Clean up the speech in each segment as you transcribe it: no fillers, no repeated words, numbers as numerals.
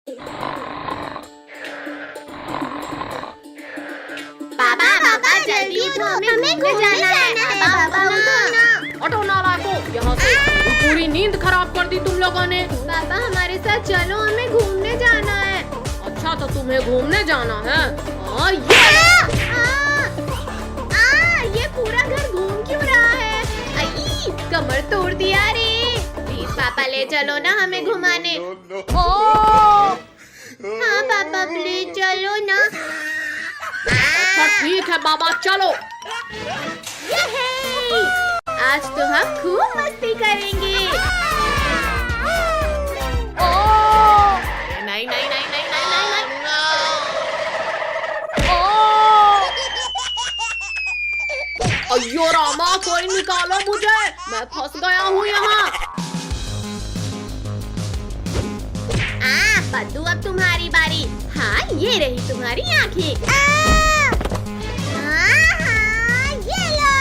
पापा पापा जल्दी उठो, हमें घूमने जाना है। पापा उठो ना। हटो नालायकों, यहाँ से। पूरी नींद खराब कर दी तुम लोगों ने। पापा हमारे साथ चलो, हमें घूमने जाना है। अच्छा तो तुम्हें घूमने जाना है? ये पूरा घर घूम क्यों रहा है? आई, कमर तोड़ दिया रे। प्लीज पापा ले चलो ना हमें घुमाने। हाँ पापा प्लीज चलो ना। अच्छा ठीक है बाबा, चलो। यहे! आज तो हम खूब मस्ती करेंगे। नहीं नहीं नहीं नहीं नहीं नहीं नहीं। अयो रामा, कोई निकालो मुझे, मैं फंस गया हूँ यहाँ। पद्दू अब तुम्हारी बारी। हाँ ये रही तुम्हारी आँखें। ये लो।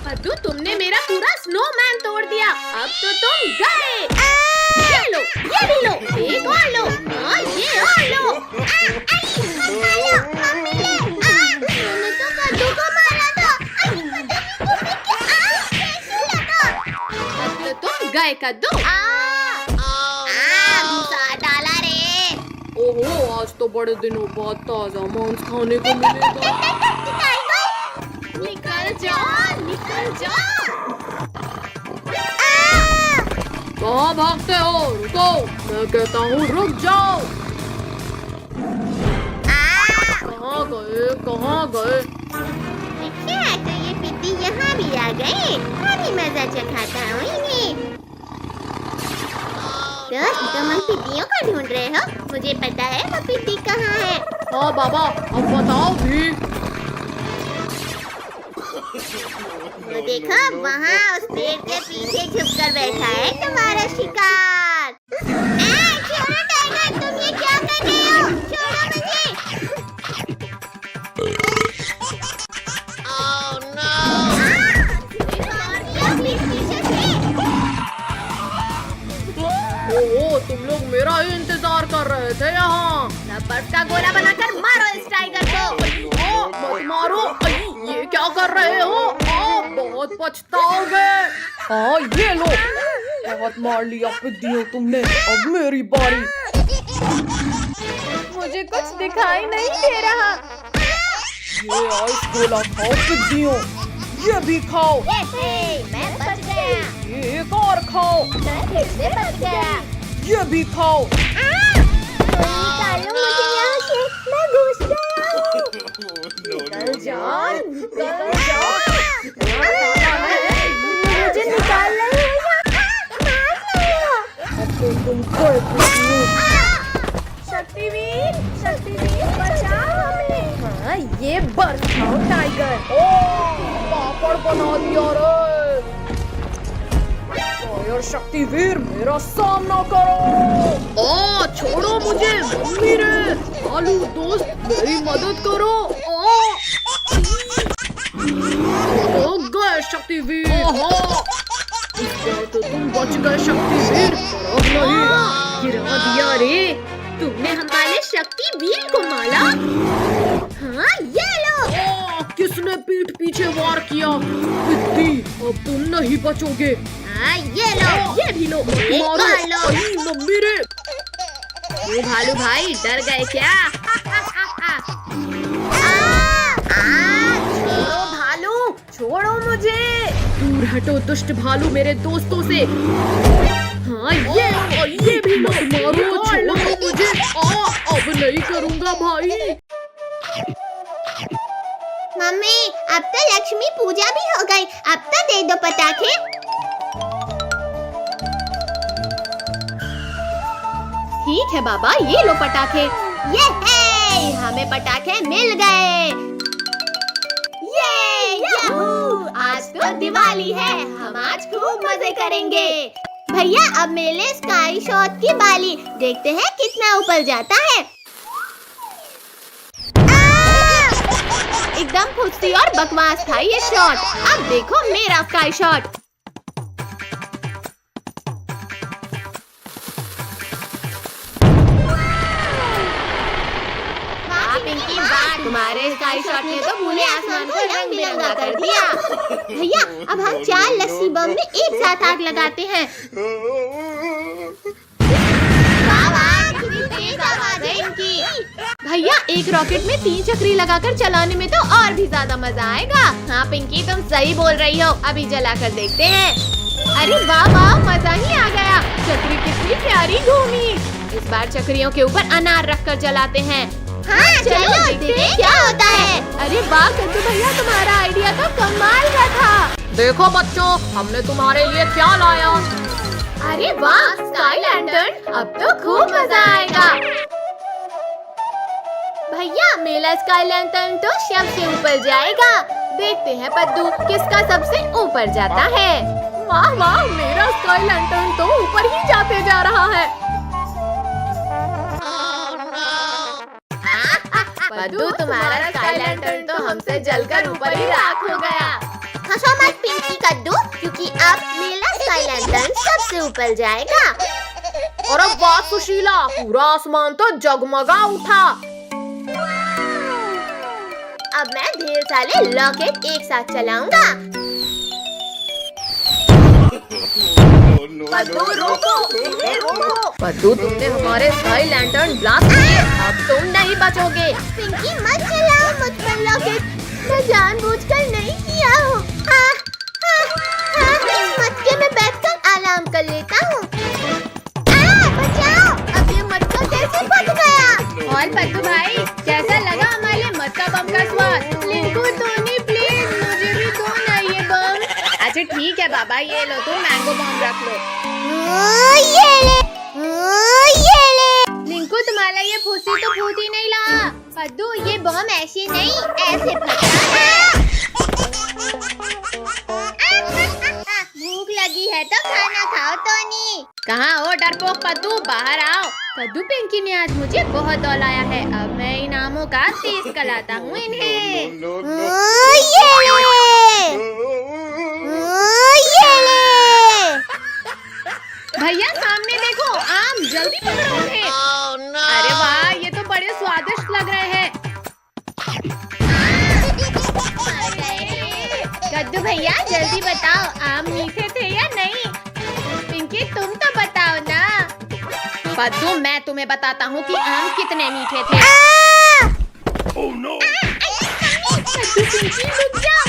पद्दू तुमने मेरा पूरा स्नोमैन तोड़ दिया। अब तो तुम गए। ये लो, ये भी लो, एक और लो, ये और लो। मैंने तो पद्दू को मारा था। अब तो तुम गए कद्दू। ओहो, आज तो बड़े दिनों बाद ताजा मांस खाने को मिलेगा। निकल जाओ, निकल जाओ। कहाँ भागते हो? रुको, मैं कहता हूँ रुक जाओ। कहाँ गए, कहाँ गए? अच्छा तो ये पिद्दी यहाँ भी आ गए। अभी मजा चखाता हूँ इन्हें। तो तुम उन पिद्दियों को ढूंढ रहे हो? मुझे पता है वो पिद्दी कहाँ है। हाँ बाबा, अब बताओ भी। वो देखो वहाँ उस पेड़ के पीछे छुपकर बैठा है तुम्हारा शिकार। छोड़ो टाइगर, तुम ये क्या कर रहे हो? छोड़ो मुझे। ओहो, तुम लोग मेरा ही इंतजार कर रहे थे यहाँ। बर्फ का गोला बनाकर मारो इस टाइगर को। मत मारो, ये क्या कर रहे हो? बहुत पछताओगे। हाँ ये लो, बहुत मार लिया पिद्दियों तुमने, अब मेरी बारी। मुझे कुछ दिखाई नहीं दे रहा। ये आइस गोला खाओ पिद्दियों, ये भी खाओ। मैं बच गया। ये एक और खाओ। मैं फिर से बच गया। ये भी खाओ। निकालो मुझे यहाँ से, मैं घुस गया हूँ। निकल जाओ, निकल जाओ। मुझे निकाल रहे हो या अब तो तुम गए पिद्दियों। शक्तिवीर, शक्तिवीर बचाओ हमें। हाँ ये बर्फ खाओ टाइगर। पापड़ बना दिया रे। और शक्तिवीर मेरा सामना करो। छोड़ो मुझे मम्मी रे। आलू दोस्त मेरी मदद करो। गए शक्तिवीर। इस बार तो तुम बच गए शक्तिवीर, पर अब नहीं। गिरा दिया रे। तुमने हमारे शक्तिवीर को मारा। हाँ ये लो। किसने पीठ पीछे वार किया? पिद्दी, अब तुम नहीं बचोगे। हाँ ये लो, ये भी लो, मारो लो। मम्मी रे। ओ भालू भाई, डर गए क्या? छोड़ो भालू, छोड़ो मुझे। दूर हटो दुष्ट भालू मेरे दोस्तों से। हाँ ये भी लो, मारो, छोड़ो मुझे। अब नहीं करूँगा भाई। मम्मी अब तो लक्ष्मी पूजा भी हो गई, अब तो दे दो पटाखे। ठीक है बाबा, ये लो पटाखे। ये है, हमें पटाखे मिल गए। ये याहू, आज तो दिवाली है, हम आज खूब मजे करेंगे। भैया अब मेले स्काई शॉट की बाली, देखते हैं कितना ऊपर जाता है। एकदम फुर्ती और बकवास था ये शॉट। अब देखो मेरा स्काई शॉट। तुम्हारे स्काई शॉट ने तो पूरे आसमान को रंग बिरंगा कर दिया। भैया अब हम 4 लस्सी बम में एक साथ आग लगाते हैं। भैया एक रॉकेट में 3 चक्री लगाकर चलाने में तो और भी ज्यादा मजा आएगा। हाँ पिंकी तुम सही बोल रही हो, अभी जलाकर देखते हैं। अरे वाह वाह मजा ही आ गया, चक्री कितनी प्यारी घूमी। इस बार चक्रियों के ऊपर अनार रखकर जलाते हैं। हाँ चलो देखते हैं क्या होता है। अरे वाह कद्दू भैया तुम्हारा आइडिया तो कमाल का था। देखो बच्चों हमने तुम्हारे लिए क्या लाया। अरे वाह स्काई लैंटर्न, अब तो खूब मजा आएगा। भैया मेरा स्काई लैंटर्न तो सबसे ऊपर जाएगा। देखते हैं पद्दू किसका सबसे ऊपर जाता है। वाह वाह मेरा स्काई लैंटर्न तो ऊपर ही जाते जा रहा है। पद्दू तुम्हारा स्काई लैंटर्न तो हमसे जलकर ऊपर ही राख हो गया। हंसो मत पिंकी कद्दू, क्योंकि अब मेरा स्काई लैंटर्न सबसे ऊपर जाएगा। और अब वाह सुशीला, पूरा आसमान तो जगमगा उठा। अब मैं ढेर सारे रॉकेट एक साथ चलाऊंगा। पद्दू रोको, रोको। पद्दू तुमने हमारे स्काई लैंटर्न ब्लास्ट किए, अब तुम नहीं बचोगे। पिंकी मत चलाओ मुझ पर रॉकेट, मैं जानबूझकर नहीं किया हूँ। इस मटके में बैठकर आराम कर लेता हूँ। बचाओ, अब ये मटका कैसे फट गया। और पद्दू भाई कैसा लगा हमारे मटका बम का स्वाद। लिंकू टोनी प्लीज मुझे भी दो ना ये बम। अच्छा ठीक है बाबा, ये लो तुम मैंगो बम रख लो। ये ले। लिंकू तुम्हारा ये फूसी तो फूट ही नहीं रहा। पद्दू ये बम ऐसे नहीं ऐसे फटा। भूख लगी है तो खाना खाओ टोनी। कहाँ हो डरपोक पद्दू, बाहर आओ। पद्दू पिंकी ने आज मुझे बहुत दौलाया है, अब मैं इनामों का टेस्ट कराता हूँ इन्हें। भैया सामने देखो, आम जल्दी पकड़ो उन्हें। अरे वाह ये तो बड़े स्वादिष्ट लग रहे हैं। कद्दू भैया जल्दी बताओ आम मीठे थे या नहीं। पिंकी तुम तो बताओ ना। पद्दू मैं तुम्हें बताता हूँ कि आम कितने मीठे थे। कद्दू पिंकी रुक जाओ।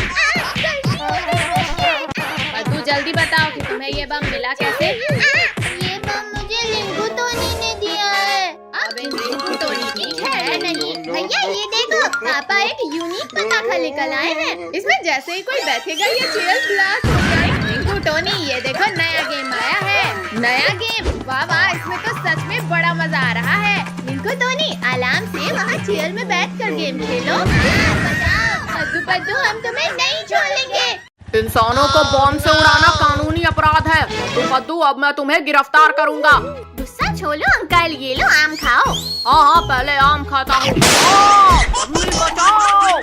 पद्दू जल्दी बताओ कि तुम्हें ये बम मिला कैसे। ये बम मुझे लिंकू टोनी ने दिया है। अब इन लिंकू टोनी की है नहीं। भैया ये देखो पापा एक यूनिक पटाखा लेकर आए हैं। इसमें जैसे ही कोई बैठेगा ये चेयर ब्लास्ट हो जाएगी। लिंकू टोनी ये देखो नया गेम आया है। नया गेम, वाह वाह इसमें तो सच में बड़ा मजा आ रहा है। लिंकू टोनी आराम से वहाँ चेयर में बैठकर गेम खेलो। पद्दू पद्दू हम तुम्हें नहीं छोड़ेंगे। इंसानों को बॉम्ब से उड़ाना कानूनी अपराध है। तो पद्दू अब मैं तुम्हें गिरफ्तार करूंगा। गुस्सा छोड़ो अंकल, ये लो आम खाओ। हाँ पहले आम खाता हूँ। मम्मी बचाओ।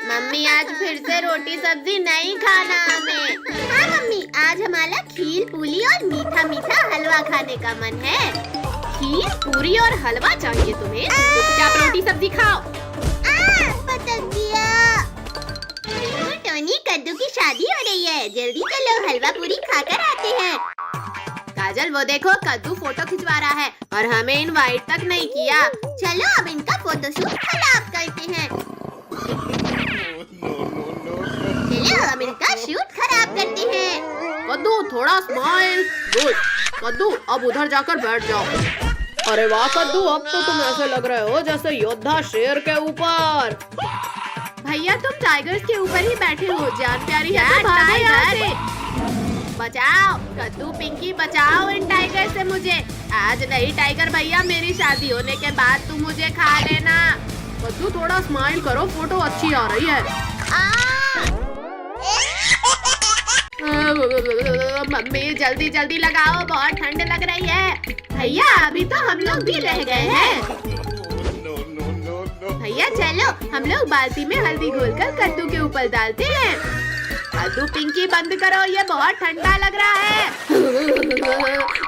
मम्मी आज फिर से रोटी सब्जी नहीं खाना हमें। हाँ मम्मी आज हमारा खीर पूरी और मीठा मीठा हलवा खाने का मन है। खीर पूरी और हलवा चाहिए तुम्हें, चुपचाप रोटी सब्जी खाओ। पटक दिया। टोनी कद्दू की शादी हो रही है, जल्दी चलो हलवा पूरी खाकर आते हैं। काजल वो देखो कद्दू फोटो खिंचवा रहा है और हमें इनवाइट तक नहीं किया। चलो अब इनका फोटोशूट खराब करते हैं। चलो अब इनका शूट खराब करते हैं। कद्दू थोड़ा स्माइल। गुड कद्दू अब उधर जाकर बैठ जाओ। अरे वाह कद्दू अब तो तुम ऐसे लग रहे हो जैसे योद्धा शेर के ऊपर। भैया तुम टाइगर्स के ऊपर ही बैठे हो, जान प्यारी है तो भागो यहाँ से। बचाओ कद्दू पिंकी बचाओ इन टाइगर से मुझे। आज नहीं टाइगर भैया, मेरी शादी होने के बाद तुम मुझे खा लेना। कद्दू थोड़ा स्माइल करो, फोटो अच्छी आ रही है। मम्मी जल्दी जल्दी लगाओ, बहुत ठंड लग रही है। भैया अभी तो हम लोग भी रह गए हैं। भैया चलो हम लोग बाल्टी में हल्दी घोलकर कद्दू के ऊपर डालते हैं। कद्दू पिंकी बंद करो, ये बहुत ठंडा लग रहा है।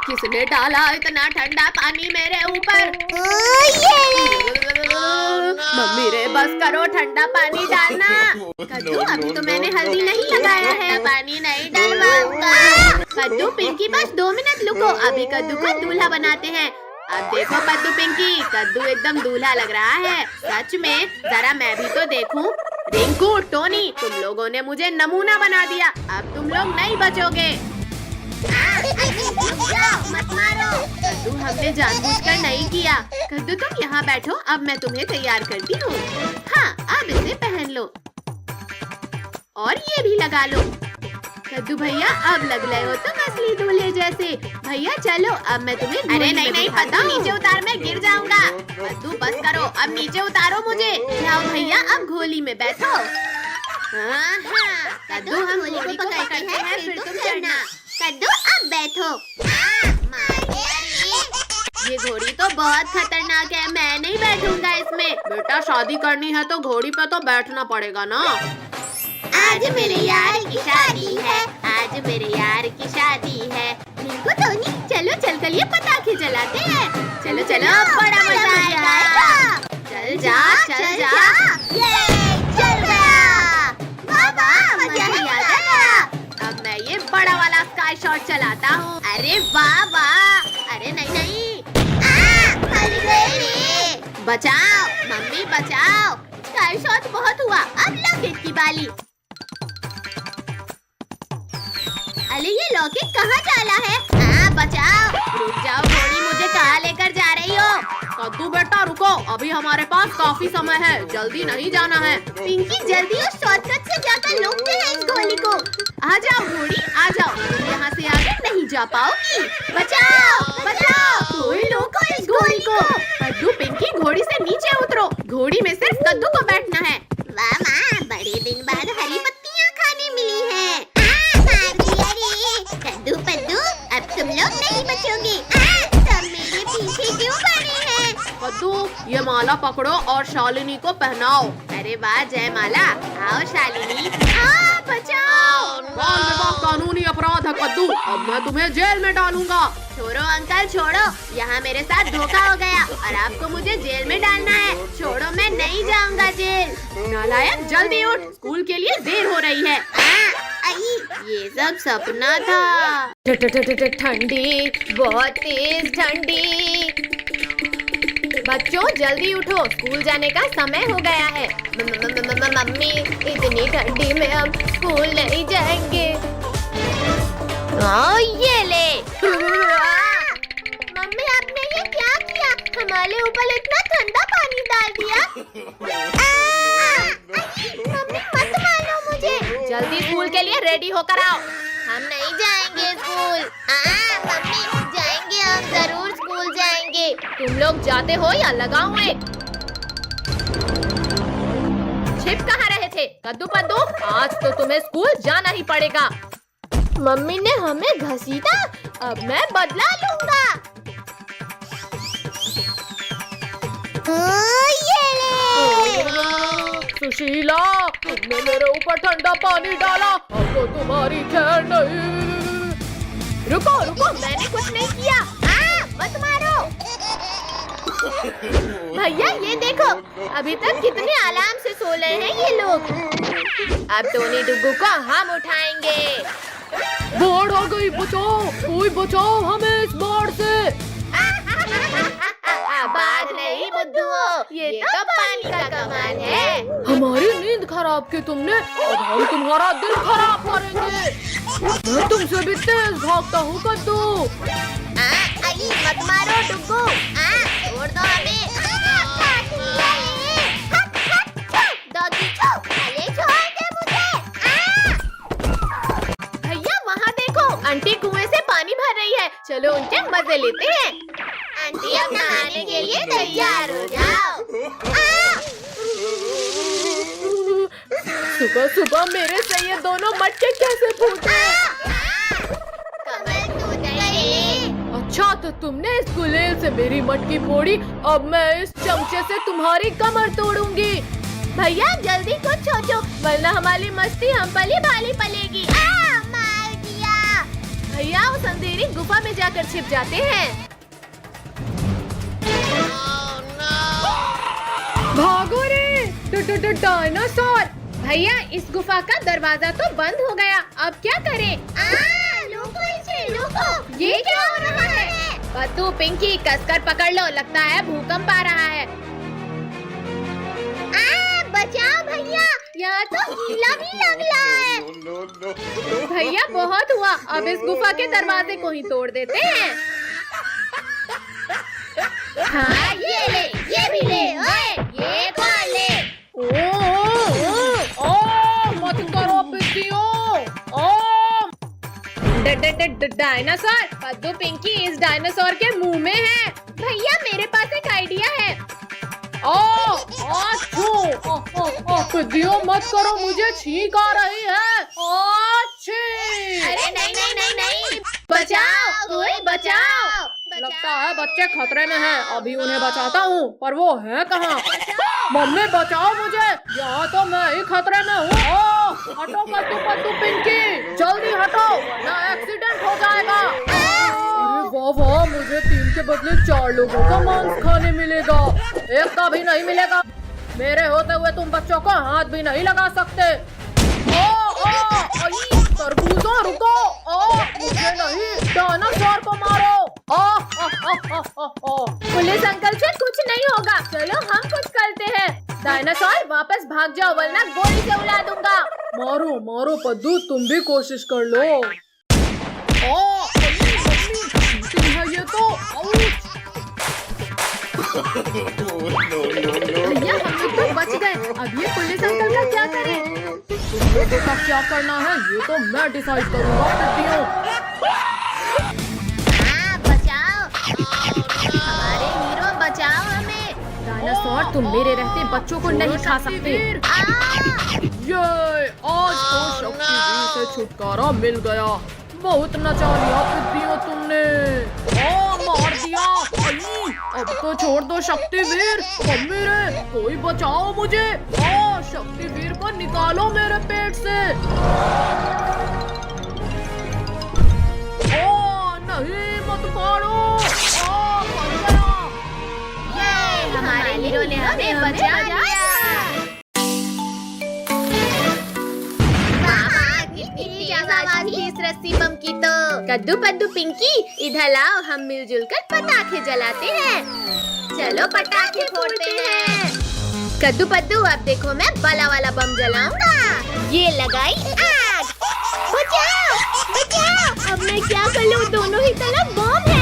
किसने डाला इतना ठंडा पानी मेरे ऊपर? मम्मी रे बस करो, ठंडा पानी डालना। कद्दू अभी तो मैंने हल्दी नहीं लगाया है, पानी नहीं डलवाऊंगा। कद्दू पिंकी बस 2 मिनट रुको, अभी कद्दू को दूल्हा बनाते हैं। अब देखो कद्दू पिंकी, कद्दू एकदम दूल्हा लग रहा है। सच में, जरा मैं भी तो देखूं। रिंकू, टोनी, तुम लोगों ने मुझे नमूना बना दिया, अब तुम लोग नहीं बचोगे। मत मारो। कद्दू हमने जानबूझकर नहीं किया। कद्दू तुम यहाँ बैठो, अब मैं तुम्हें तैयार करती हूँ। हाँ, अब इसे पहन लो और ये भी लगा लो। कद्दू भैया अब लग रहे हो तुम असली दूल्हे जैसे। भैया चलो, अब मैं तुम्हें अरे नहीं कद्दू नीचे उतार, मैं गिर जाऊंगा। कद्दू बस करो, अब नीचे उतारो मुझे। जाओ भैया, अब घोली में बैठो। कद्दू हम घोड़ी को पकड़ते हैं, फिर तुम चढ़ना। कद्दू अब बैठो। ये घोड़ी तो बहुत खतरनाक है, मैं नहीं बैठूंगा इसमें। बेटा शादी करनी है तो घोड़ी पे तो बैठना पड़ेगा ना। आज मेरे यार की शादी है, आज मेरे यार की शादी है। रिंकू, टोनी, चलो चलकर ये पटाखे जलाते हैं। चलो चलो, बड़ा मजा आएगा। चल जा चल जा। ये चल गया। वाह, मजा ही आ गया। अब मैं ये बड़ा वाला स्काई शॉट चलाता हूँ। अरे वाह वाह। अरे नहीं, बचाओ मम्मी बचाओ। स्काई शॉट बहुत हुआ, अब लॉकेट की बारी। अरे ये लॉकेट कहाँ डाला है? बचाओ। रुक जाओ घोड़ी, मुझे कहाँ लेकर जा रही हो? कद्दू बेटा रुको, अभी हमारे पास काफी समय है, जल्दी नहीं जाना है। पिंकी जल्दी उस शॉर्टकट से जाकर रोकते हैं इस घोड़ी को। आ जाओ घोड़ी, आ जाओ, तुम यहाँ से आगे नहीं जा पाओगी। बचाओ बचाओ, कोई रोको इस घोड़ी को। कद्दू पिंकी घोड़ी से नीचे उतरो, घोड़ी में सिर्फ कद्दू को बैठना है। वाह माँ, बड़े दिन बाद हरी पत्तियाँ खाने मिली है। कद्दू पद्दू, अब तुम लोग नहीं बचोगे। तुम मेरे पीछे क्यों पड़े हैं? कद्दू, ये माला पकड़ो और शालिनी को पहनाओ। अरे वाह जयमाला, आओ शालिनी। बचाओ। बाल विवाह कानूनी अपराध है कद्दू, अब मैं तुम्हें जेल में डालूंगा। छोड़ो अंकल छोड़ो, यहाँ मेरे साथ धोखा हो गया और आपको मुझे जेल में डालना है। छोड़ो, मैं नहीं जाऊंगा जेल। नालायक, जल्दी उठ, स्कूल के लिए देर हो रही है। ये सब सपना था। ठंडी, बहुत तेज ठंडी। बच्चों जल्दी उठो, स्कूल जाने का समय हो गया है। मम्मी, इतनी ठंडी में हम स्कूल नहीं जाएंगे। ये ले। मम्मी आपने ये क्या किया? हमारे ऊपर इतना ठंडा पानी डाल दिया। मम्मी मत मारो मुझे। जल्दी स्कूल के लिए रेडी होकर आओ। हम नहीं जाएंगे स्कूल। मम्मी जाएंगे, हम जरूर स्कूल जाएंगे। तुम लोग जाते हो या लगाऊं एक? छिप कहाँ रहे थे? कद्दू पद्दू, आज तो तुम्हें स्कूल जाना ही पड़ेगा। मम्मी ने हमें घसीटा, अब मैं बदला लूंगा। ये ले। सुशीला, तुमने मेरे ऊपर ठंडा पानी डाला, अब तो तुम्हारी खैर नहीं। रुको रुको, मैंने कुछ नहीं किया। मत मारो। भैया ये देखो, अभी तक कितने आराम से सो रहे हैं ये लोग। अब टोनी डुग्गू को हम उठाएंगे। बाढ़ आ गई, बचाओ, कोई बचाओ हमें इस बाढ़ से। बाढ़ नहीं बुद्धू, ये तो पानी का कमाल है। हमारी नींद खराब की तुमने, अब हम तुम्हारा दिल खराब करेंगे। मैं तुमसे भी तेज भागता हूँ कद्दू। मत मारो डुग्गू, छोड़ दो हमें। भैया वहाँ देखो, आंटी कुएं से पानी भर रही है, चलो उनके मजे लेते हैं। आंटी अब नहाने के लिए तैयार हो जाओ। सुबह सुबह मेरे से ये दोनों मटके कैसे फूटे? कमर टूट गई। अच्छा तो तुमने इस गुलेल से मेरी मटकी फोड़ी, अब मैं इस चमचे से तुम्हारी कमर तोड़ूंगी। भैया जल्दी कुछ सोचो वरना हमारी मस्ती हम पली भाली पलेगी। मार दिया। भैया उस अंधेरी गुफा में जाकर छिप जाते हैं। भागो रे डायनासोर। भैया इस गुफा का दरवाजा तो बंद हो गया, अब क्या करें? रुको इसे, रुको। ये क्या हो रहा है? पद्दू पिंकी कसकर पकड़ लो, लगता है भूकंप आ रहा है। बचाओ भैया, यहाँ तो गीला भी लग रहा है। भैया बहुत हुआ, अब इस गुफा के दरवाजे को ही तोड़ देते हैं। हाँ ये ले, ये भी ले, ओए, ये कौन ले? मत करो पिंकियों। डायनासोर। पद्दू पिंकी इस डायनासोर के मुंह में है। भैया मेरे पास एक आइडिया है। पिंकियों मत करो, मुझे छींक आ रही है। अरे नहीं नहीं नहीं नहीं, बचाओ, कोई बचाओ। लगता है बच्चे खतरे में हैं। अभी उन्हें बचाता हूँ, पर वो है कहाँ? मम्मी बचाओ मुझे, यहाँ तो मैं ही खतरे में हूँ। हटो पद्दू पिंकी, जल्दी हटो वरना एक्सीडेंट हो जाएगा। अरे वाह वाह, मुझे 3 के बदले 4 लोगों का मांस खाने मिलेगा, एक का भी नहीं मिलेगा। मेरे होते हुए तुम बच्चों को हाथ भी नहीं लगा सकते। तरबूजों रुको, मुझे नहीं, डायनासोर को मारो। पुलिस अंकल से कुछ नहीं होगा, चलो हम कुछ करते हैं। डायनासोर वापस भाग जाओ वरना गोली से उड़ा दूंगा। मारो मारो पद्दू, तुम भी कोशिश कर लो। ये तो भैया हम लोग तो बच गए, अब ये पुलिस अंकल का क्या करें? का क्या करना है ये तो मैं डिसाइड करूंगा। बचाओ, हमारे हीरो बचाओ हमें। डायनासोर तुम मेरे रहते बच्चों को नहीं खा सकते। ये आज तो शक्तिवीर से छुटकारा मिल गया। बहुत नचा लिया पिद्दियों तुमने। मार दिया। अब तो छोड़ दो शक्तिवीर। मम्मी रे कोई बचाओ मुझे। शक्तिवीर को निकालो मेरे पेट से। नहीं मत मारो। मर गया। ये हमारे हीरो ने हमें बचा लिया। इस रस्सी बम की तो। कद्दू पद्दू पिंकी इधर लाओ, हम मिलजुल कर पटाखे जलाते हैं। चलो पटाखे फोड़ते हैं। कद्दू पद्दू अब देखो मैं बड़ा वाला बम जलाऊंगा। ये लगाई आग। बचाओ बचाओ, अब मैं क्या कर लूं, दोनों ही तरफ बम है।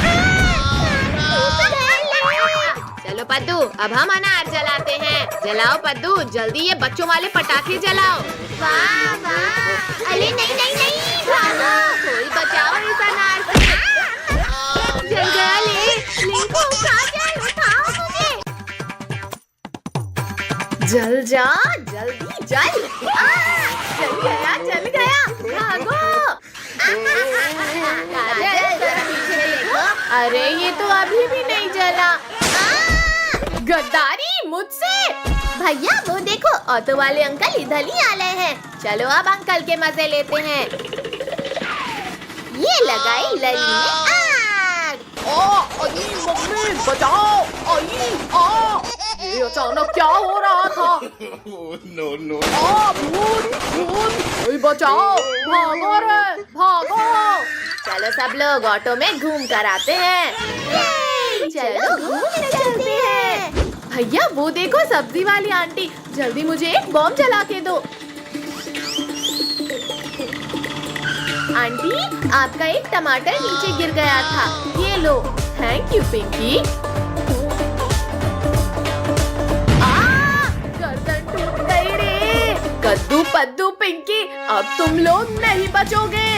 चलो पद्दू अब हम अनार जलाते हैं। जलाओ पद्दू जल्दी, ये बच्चों वाले पटाखे जलाओ। वाह वाह, अरे नहीं नहीं नहीं, भागो, कोई बचाओ इस अनार से। जल गया लिंको, उठाओ मुझे। जल जा जल्दी जल। जल गया भागो। पीछे देखो। अरे ये तो अभी भी नहीं जला। गद्दारी मुझसे। भैया वो देखो, ऑटो वाले अंकल इधर ही आ रहे हैं। चलो अब अंकल के मजे लेते हैं। ये लगाई लली में आग। मम्मी बचाओ। ये अचानक क्या हो रहा था? भूत भूत, कोई बचाओ, भागो रे भागो। चलो सब लोग ऑटो में घूम कर आते हैं। चलो घूमने चलते हैं। भैया वो देखो सब्जी वाली आंटी, जल्दी मुझे एक बम जला के दो। आंटी आपका एक टमाटर नीचे गिर गया था, ये लो। Thank you Pinky. गर्दन टूट गई रे। कद्दू पद्दू पिंकी अब तुम लोग नहीं बचोगे।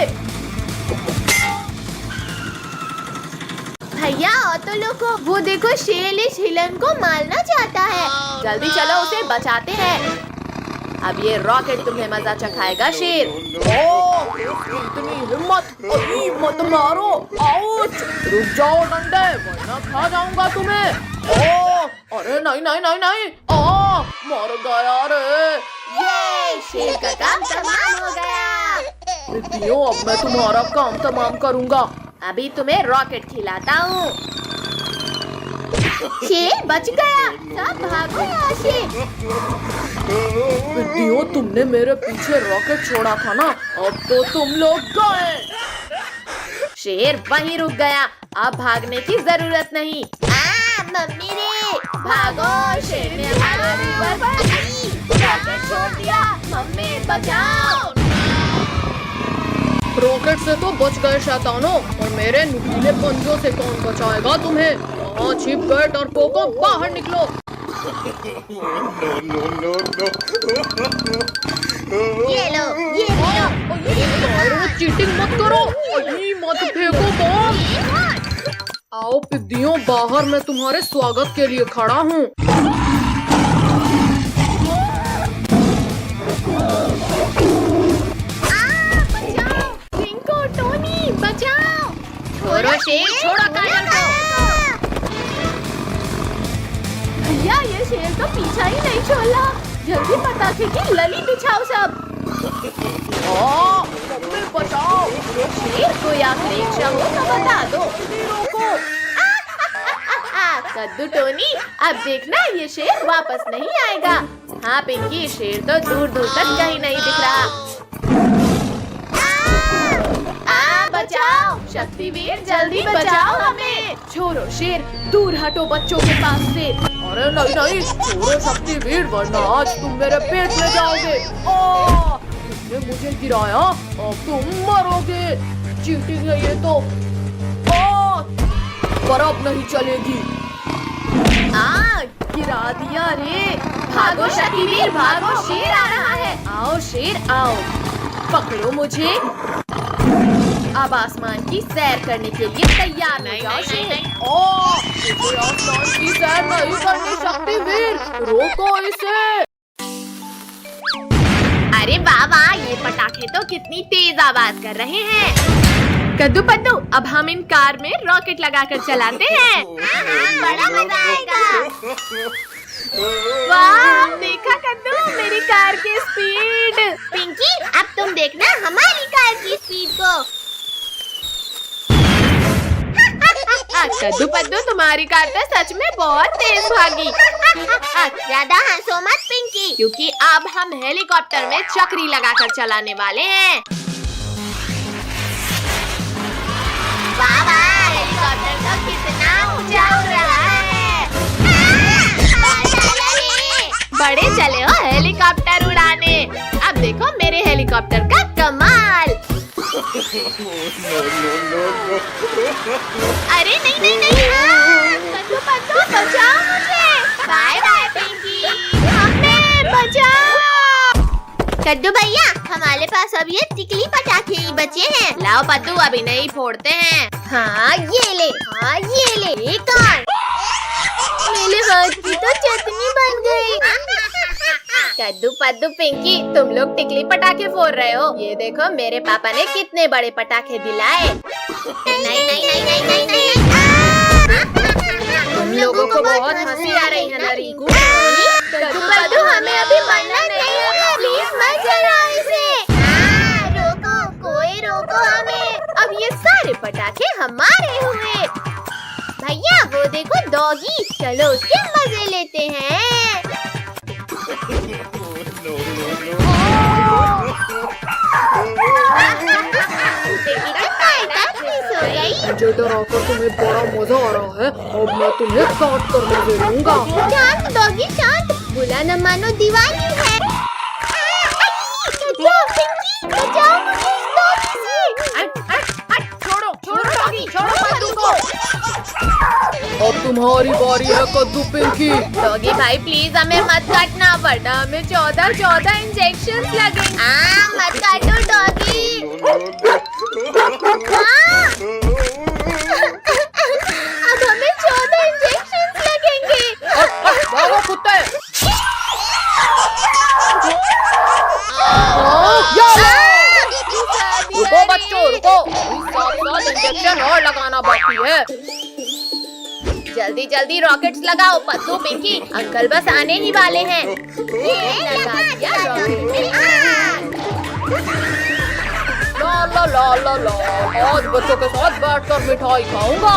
भैया ऑटो लोग को वो देखो, शेर इस हिरन को मारना चाहता है। जल्दी चलो उसे बचाते हैं। अब ये रॉकेट तुम्हें मजा चखाएगा शेर। इतनी हिम्मत, मत मारो। आउच, रुक जाओ डंडे वरना खा जाऊंगा तुम्हें। अरे नहीं नहीं नहीं नहीं। मर गया रे। ये शेर का काम तमाम हो गया। पिद्दियों, अब मैं तुम्हारा काम तमाम करूँगा। अभी तुम्हें रॉकेट खिलाता हूँ। शेर बच गया। सब भागो यहाँ से। पिद्दियों, तुमने मेरे पीछे रॉकेट छोड़ा था ना, अब तो तुम लोग गए। शेर वहीं रुक गया। अब भागने की जरूरत नहीं। मम्मी रे, भागो। शेर ने हमारे ऊपर रॉकेट छोड़ दिया। मम्मी बचाओ। रॉकेट से तो बच गए शैतानों, और मेरे नुकीले पंजों से कौन बचाएगा तुम्हें? यहाँ छिप गए डरपोकों, बाहर निकलो। ये लो, ये लो। चीटिंग मत करो, मत फेंको बॉल। आओ पिद्दियों, बाहर मैं तुम्हारे स्वागत के लिए खड़ा हूँ। बचाओ, पिंको, टोनी, बचाओ। छोड़ो शेर, छोड़ो काजल को। भैया, ये शेर तो पीछा ही नहीं छोड़ा। जल्दी पटाखे की लली बिछाओ सब। मम्मी बचाओ। शेर कोई आखिरी इच्छा हो तो बता दो। रोको। कद्दू टोनी, अब देखना ये शेर वापस नहीं आएगा। हाँ पिंकी, शेर तो दूर दूर तक कहीं नहीं दिख रहा। बचाओ शक्तिवीर, जल्दी बचाओ हमें। छोड़ो शेर, दूर हटो बच्चों के पास से। अरे नहीं नहीं, छोड़ो शक्तिवीर, वरना आज तुम मेरे पेट में जाओगे। तुमने मुझे गिराया, अब तुम मरोगे। चीटिंग है ये तो। पर अब नहीं चलेगी। गिरा दिया रे। भागो शक्तिवीर, भागो। शेर आ रहा है। आओ शेर, आओ। पकड़ो मुझे। अब आसमान की सैर करने के लिए तैयार हो जाओ शेर। मुझे आसमान की सैर नहीं करनी शक्तिवीर, रोको इसे। अरे वाह वाह, ये पटाखे तो कितनी तेज आवाज कर रहे हैं। कद्दू पद्दू, अब हम इन कार में रॉकेट लगाकर चलाते हैं। बड़ा मजा आएगा। वाह, देखा कद्दू, मेरी कार की स्पीड। पिंकी, अब तुम देखना हमारी कार की स्पीड को। कद्दू पद्दू, तुम्हारी कार तो सच में बहुत तेज भागी। ज्यादा हंसो मत पिंकी, क्योंकि अब हम हेलीकॉप्टर में चक्री लगाकर चलाने वाले हैं। वाह वाह, हेलीकॉप्टर तो कितना ऊंचा उड़ रहा है। बड़े चले हो हेलीकॉप्टर उड़ाने। अब देखो मेरे हेलीकॉप्टर का कमाल। अरे नहीं नहीं नहीं, कद्दू पद्दू बचाओ मुझे। बाय बाय पिंकी, हमें बचाओ। कद्दू भैया, हमारे पास अब ये तिकली पटाखे ही बचे हैं। लाओ पद्दू, अभी नहीं फोड़ते हैं। हाँ ये ले, हाँ ये ले। एक और। मेरे हाथ की तो चटनी बन गई। कद्दू पद्दू पिंकी, तुम लोग टिकली पटाखे फोड़ रहे हो। ये देखो मेरे पापा ने कितने बड़े पटाखे दिलाए। नहीं नहीं नहीं नहीं नहीं नहीं। तुम लोगों को बहुत हंसी आ रही है ना रिंकू? कद्दू पद्दू, हमें अभी मरना नहीं है, प्लीज मत जलाओ इसे। रोको, कोई रोको हमें। अब ये सारे पटाखे हमारे हुए। भैया वो देखो डॉगी, चलो उसके मजे लेते हैं। मुझे डराकर तुम्हें बड़ा मजा आ रहा है, अब मैं तुम्हें काट कर मजे लूंगा। शांत डॉगी, शांत। बुला न मानो दीवानी है। बचाओ मुझे इस डॉगी से। छोड़ो छोड़ो डॉगी, छोड़ो कद्दू को। अब तुम्हारी बारी है कद्दू पिंकी। डॉगी भाई प्लीज हमें मत काटना, वरना हमें 14 इंजेक्शन लगेंगे। मत काटो डॉगी। अब हमें 14 इंजेक्शन लगेंगे। भागो कुत्ते। रुको बच्चों, रुको। 7 इंजेक्शन और लगाना बाकी है। जल्दी जल्दी रॉकेट्स लगाओ पद्दू पिंकी, अंकल बस आने ही वाले हैं। ये लगा दिया रॉकेट। ला ला ला ला ला, आज बच्चों के साथ बैठकर मिठाई खाऊंगा।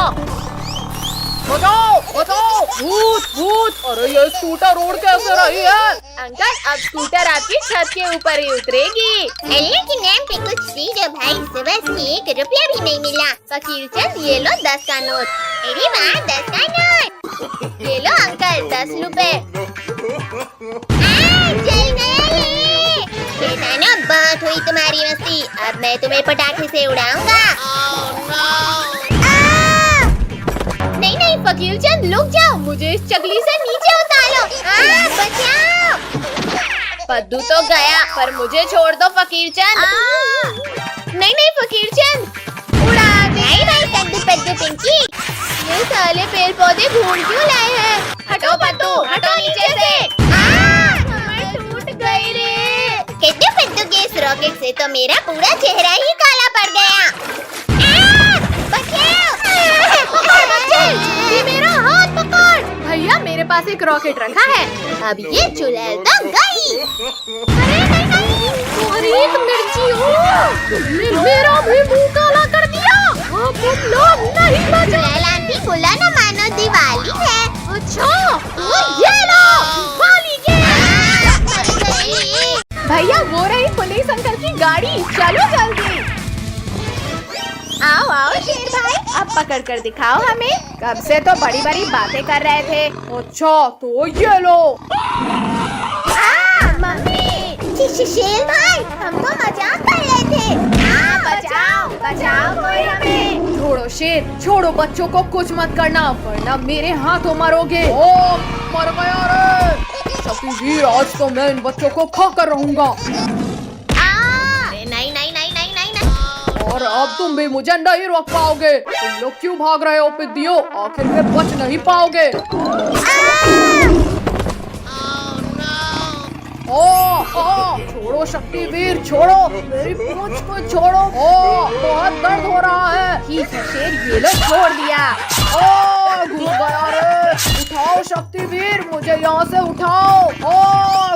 बचाओ बचाओ, भूत भूत। अरे ये स्कूटर रोड कैसे रही है? अंकल अब स्कूटर आपकी छत के ऊपर ही उतरेगी। अल्लाह के नाम पे कुछ दीजिए भाई, सुबह से 1 रुपया भी नहीं मिला। फकीर चंद ये लो 10 का नोट। अरे वाह, 10 का नोट। ये लो अंकल 10 रुपए। जल गया ये। शैतानों, बहुत हुई तुम्हारी मस्ती, अब मैं तुम्हें पटाखे से उड़ाऊंगा। नहीं नहीं फकीर चंद रुक जाओ, मुझे इस चकली से नीचे उतारो। बचाओ। पद्दू तो गया, पर मुझे छोड़ दो फकीर चंद। नहीं नहीं फकीर चंद उड़ा दे। नहीं भाई कद्दू पद्दू पिंकी। ये साले पेड़ पौधे ढूंढ क्यों लाए हैं? हटो पद्दू, हटो नीचे से। कमर टूट गई रे। कद्दू पद्दू के इस रॉकेट से तो मेरा पूरा चेहरा ही काला पड़ गया। ये मेरा हाथ पकड़। भैया मेरे पास एक रॉकेट रखा है, अब ये चुड़ैल दब गई। अरे एक मिर्ची हो, तुमने मेरा भी मुंह काला कर दिया। अब तुम लोग नहीं बचे। चुड़ैल आंटी बुला ना मानो दिवाली है। अच्छा तो ये लो दिवाली के। भैया वो रही पुलिस अंकल की गाड़ी, चलो जल्दी। आओ आओ शेर भाई, अब पकड़ कर दिखाओ हमें, कब से तो बड़ी बड़ी बातें कर रहे थे। अच्छा तो ये लो। मम्मी शेर भाई, हम तो मजाक कर रहे थे। बचाओ बचाओ कोई हमें। छोड़ो शेर, छोड़ो, बच्चों को कुछ मत करना वरना मेरे हाथों मरोगे। ओ मर गया रे। शक्तिवीर, आज तो मैं इन बच्चों को खा कर रहूंगा। नहीं नहीं नहीं नहीं नहीं। और अब तुम भी मुझे नहीं रोक पाओगे। तुम लोग क्यों भाग रहे हो पिद्दियों? आखिर में बच नहीं पाओगे। छोड़ो शक्तिवीर, छोड़ो मेरी पूंछ को छोड़ो। बहुत दर्द हो रहा है। ठीक है शेर, ये लो छोड़ दिया। घुस गया रे। उठाओ शक्तिवीर, मुझे यहाँ से उठाओ।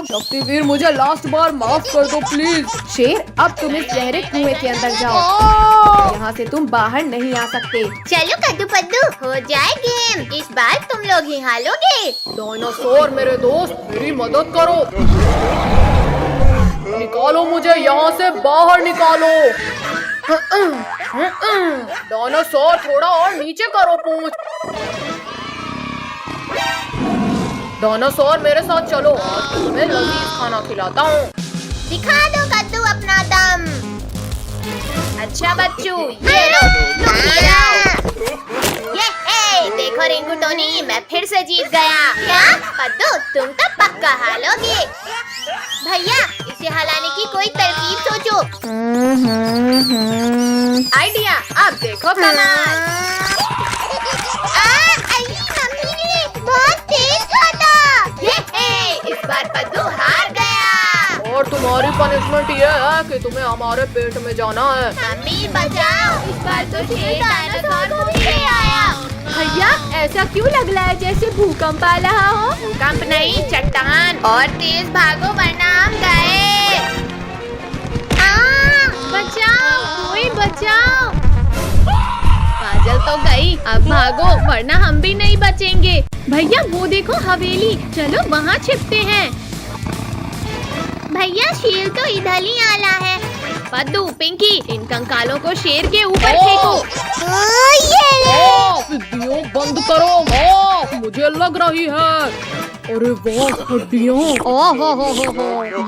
शक्तिवीर, मुझे लास्ट बार माफ कर दो प्लीज। शेर अब तुम इस गहरे कुएं के अंदर जाओ, यहाँ से तुम बाहर नहीं आ सकते। चलो कद्दू पद्दू, हो जाए गेम, इस बार तुम लोग ही हारोगे। डायनासोर मेरे दोस्त, मेरी मदद करो। निकालो मुझे यहाँ से बाहर, निकालो। डायनासोर थोड़ा और नीचे करो पूंछ। डायनासोर मेरे साथ चलो, आज तुम्हें लजीज खाना खिलाता हूँ। दिखा दो कद्दू अपना दम। अच्छा बच्चों, ये लो ये देखो रिंकू टोनी, मैं फिर से जीत गया। क्या? पद्दू तुम तो पक्का हारोगे। भैया इसे हलाने की कोई तरकीब सोचो। आइडिया, अब देखो कमाल। बहुत तेज खाता। इस बार पद्दू हार गया। और तुम्हारी पनिशमेंट ये है कि तुम्हें हमारे पेट में जाना है। मम्मी बचाओ, इस बार तो शेर डायनासोर को पीछे आया। भैया ऐसा क्यों लग रहा है जैसे भूकंप आ रहा हो? भूकंप नहीं, चट्टान। और तेज भागो वरना हम गए। बचाओ कोई बचाओ। काजल तो गई, अब भागो वरना हम भी नहीं बचेंगे। भैया वो देखो हवेली, चलो वहाँ छिपते हैं। भैया शेर तो इधर ही आला है। पद्दू पिंकी, इन कंकालों को शेर के ऊपर फेंको। पिद्दियों बंद करो, मुझे लग रही है। अरे वाह हड्डियाँ,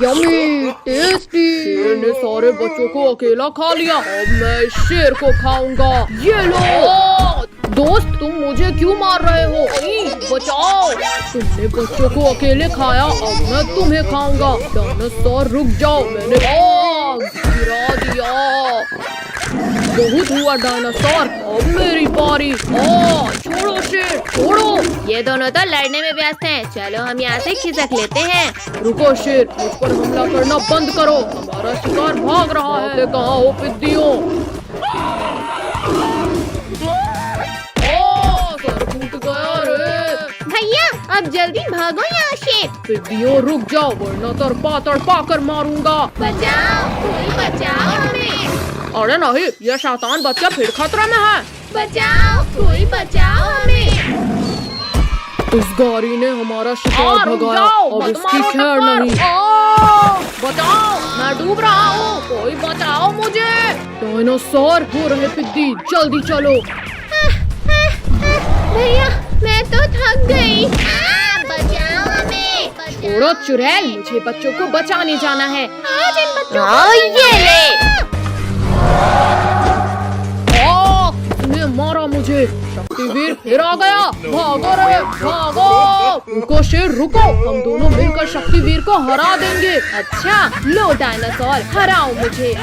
यम्मी टेस्टी। शेर ने सारे बच्चों को अकेला खा लिया, अब मैं इस शेर को खाऊंगा। ये लो। दोस्त तुम मुझे क्यों मार रहे हो? बचाओ, तुमने बच्चों को अकेले खाया, अब मैं तुम्हें खाऊंगा। डायनासोर रुक जाओ, मैंने गिरा दिया। बहुत हुआ डायनासोर, अब मेरी बारी। छोड़ो शेर, छोड़ो। ये दोनों तो लड़ने में व्यस्त हैं, चलो हम यहाँ से खिसक लेते हैं। रुको शेर, मुझ पर हमला करना बंद करो, हमारा शिकार भाग रहा है। कहाँ हो पिद्दियों? सर फूट गया रे। जल्दी भागो यहाँ से। पिद्दियों रुक जाओ वरना तड़पा कर मारूंगा। बचाओ, कोई बचाओ हमें। अरे नहीं, ये शैतान बच्चा फिर खतरे में है। बचाओ, कोई बचाओ हमें। इस गाड़ी ने हमारा शिकार भगाया, अब इसकी खैर नहीं। बचाओ, मैं डूब रहा हूँ, कोई बचाओ मुझे। डायनासोर हो रहे पिद्दी, जल्दी चलो। भैया मैं तो थक गई। बचाओ हमें। छोड़ो चुड़ैल, मुझे बच्चों को बचाने जाना है। आज इन बच्चों को ये ले। तूने मारा मुझे। शक्तिवीर फिर आ गया। भागो रे भागो। रुको शेर रुको, हम दोनों मिलकर शक्तिवीर को हरा देंगे। अच्छा लो डायनासोर, हराओ मुझे।